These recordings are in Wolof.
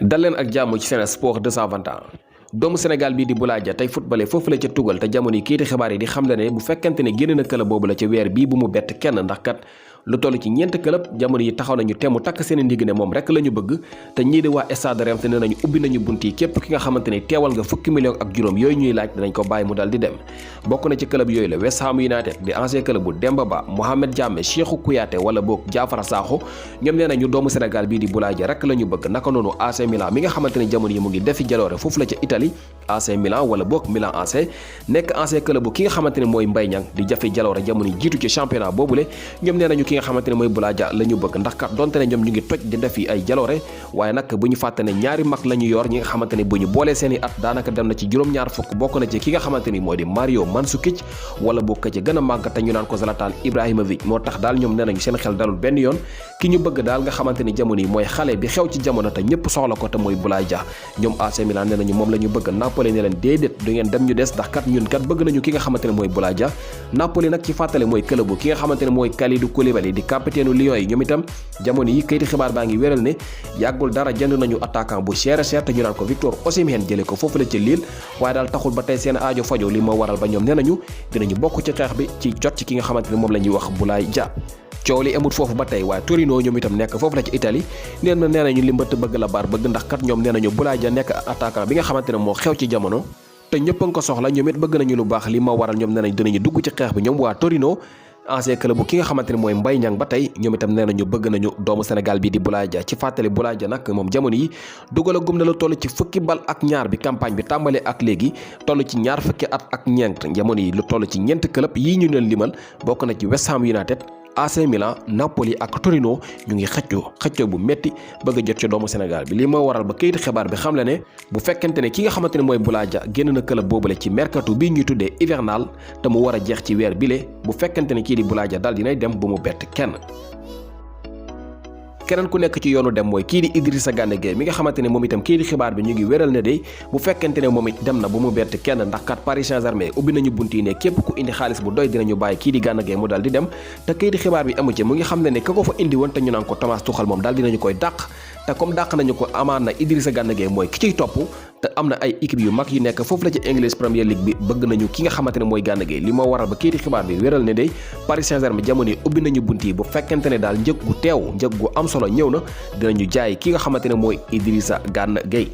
dal leen ak jàmm ci Sen Sport 221 doomu Sénégal bii di Boulaye Dia tey footballé foofu la ca tugal te jamono yi kii di xibaar yi di xam le ne bu fekkente ne génn na club boobu la ca weer bii bu mu bett kenn ndax kat lu toll ci ñeent club jamono yi taxaw nañu temu takk seen ndigg ne moom rek la ñu bëgg te ñii di waa Stade Reims ne nañu ubbi nañu bunt yi képp ki nga xamante ne teewal nga fukki million ak juróom yooyu ñuy laaj dinañ ko bàyyi mu dal di dem bokk na ci club yooyu la West Ham United di ancien club bu Demba Ba Mohamed Diame Cheikhou Kouyaté wala boog Diafara Sakho ñoom nee nañu doomu Sénégal bii di Boulaye Dia rek la ñu bëgg naka noonu AC Milan mi nga xamante ne jamono yi mu ngi defi jaloore foofu la ca Italie AC Milan wala boog Milan AC nekk ancien club bu ki nga xamante ne mooy Mbaye Niang di jafe jaloore jamono jiitu ci championnat boobule ñoom nee nañu ki nga xamante ne mooy Boulaye Dia la ñu bëgg ndax kat donte ne ñoom ñu ngi toj di def yi ay jaloore waaye nag bu ñu fàtte ne ñaari mag la ñu yor ñi nga xamante ne bu ñu boolee seen i at daanaka dem na ci juróom-ñaar fukk bokk na ci ki nga xamante ni mooy di Mario Mandzukic wala boog ka ci gën a màgg te ñu naan ko Zlatan Ibrahimovic moo tax daal ñoom nee nañu seen xel dalul benn yoon ki ñu bëgg daal nga xamante ni jamono yi mooy xale bi xew ci jamono te ñëpp soxla ko te mooy Boulaye Dia ñoom AC Milan nee nañu moom la ñu bëgg Napoli ne leen déedéet du ngeen dem ñu des ndax kat ñun kat bëgg nañu ki nga xamante ne mooy Boulaye Dia Napoli nag ci fàttale mooy club bu ki nga xamante ne mooy Kalidou Koulibaly di capitaine Lions yi ñoom itam jamono yi kayiti xibaar baa ngi wéral ne yàggul dara jënd nañu attaquant bu cher te ñu naan ko Victor Osimhen jële ko foofu la ca Lille waaye daal taxul ba tey seen aajo fajo li moo waral ba ñoom nee nañu dinañu bokk ci xeex bi ci jot ci ki nga xamante ne moom la ñuy wax Boulaye Dia coow li amut foofu ba tey waaye Torino ñoom itam nekk foofu la ci Italie nee nañu li mbëtt bëgg la baar bëgg ndax kat ñoom nee nañu Boulaye Dia nekk attaquant bi nga xamante ne moo xew ci jamono te ñëpp a nga ko soxla ñoom it bëgg nañu lu baax li moo waral ñoom nee nañu dinañu dugg ci xeex bi ñoom waa Torino ancien club bu ki nga xamante ne mooy Mbaye Niang ba tey ñoom itam nee nañu bëgg nañu doomu Sénégal bi di Boulaye Dia ci fàttali Boulaye Dia nag moom jamono yi dugal a gum na lu toll ci fukki bal ak ñaar bi campagne bi tàmbalee ak léegi toll ci ñaar fukki at ak ñeent jamono yi lu toll ci ñeent club yii ñu leen limal bokk na ci West Ham United AC Milan Napoli ak Torino ñu ngi xëccoo bu metti bëgg a jot ci doomu Sénégal bi lii moo waral ba kayit xibaar bi xam le ne bu fekkente ne ki nga xamante ne mooy Boulaye Dia génn na club boobule ci mercato bii ñuy tuddee hivernal te mu war a jeex ci weer bile bu fekkente ne kii di Boulaye Dia daal dinay dem bu mu bett kenn keneen ku nekk ci yoonu dem mooy kii di Idrissa Gana Gueye mi nga xamante ne moom itam kii di xibaar bi ñu ngi wéral ne de bu fekkente ne moom it dem na bu mu bett kenn ndax kat Paris Saint-Germain ubbi nañu bunt yi ne képp ku indi xaalis bu doy dinañu bàyyi kii di Gana Gueye mu daal di dem te kii di xibaar bi amu ci mu ngi xam ne ka ko fa indi woon te ñu naan ko Thomas Tuchel moom daal dinañu koy dàq te comme dàq nañu ko amaan na Idrissa Gana Gueye mooy ki ciy topp te am na ay équipe yu mag yu nekk foofu la ci English Premier League bi bëgg nañu ki nga xamante ne mooy Gana Gueye li moo waral ba kii di xibaar bi wéral ne day Paris Saint-Germain jamono yi ubbi nañu bunt yi bu fekkente ne daal njëg gu teew njëg gu am solo ñëw na dinañu jaay ki nga xamante ne mooy Idrissa Gana Gueye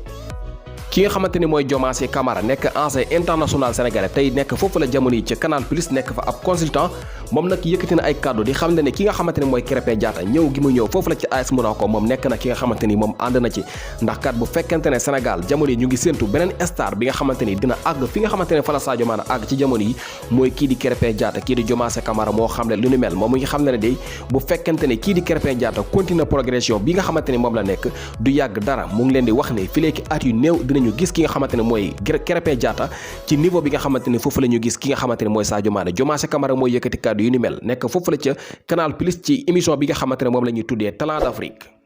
ki nga xamante ni mooy Diomansy Kamara nekk ancien international sénégalais tey nekk foofu la jamono yi ci Canal Plus nekk fa ab consultant moom nag yëkkati na ay kàddu di xam ne ki nga xamante ne mooy Krépin Diatta ñëw gi mu ñëw foofu la ci AS Monaco moom nekk na ki nga xamante ni moom ànd na ci ndax kat bu fekkente ne Sénégal jamono yi ñu ngi séentu beneen star bi nga xamante ni dina àgg fi nga xamante ne fa la Sadio Mané àgg ci jamono yi mooy kii di Krépin Diatta kii di Diomansy Kamara moo xam ne lu ni mel moom mu ngi xam ne day bu fekkente ne kii di Krépin Diatta continue progression bi nga xamante ni moom la nekk du yàgg dara mu ngi leen di wax ne fileeki at yu néew dinañu gis ki nga xamante ne mooy Krépin Diatta ci niveau bi nga xamante ne foofu la ñu gis ki nga xamante ne mooy Sadio Mané Diomansy Kamara mooy yëkkati kàddu yu ni mel nekk foofu la ca Canal Plus ci émission bi nga xamante ne moom la ñuy tuddee Talent d'Afrique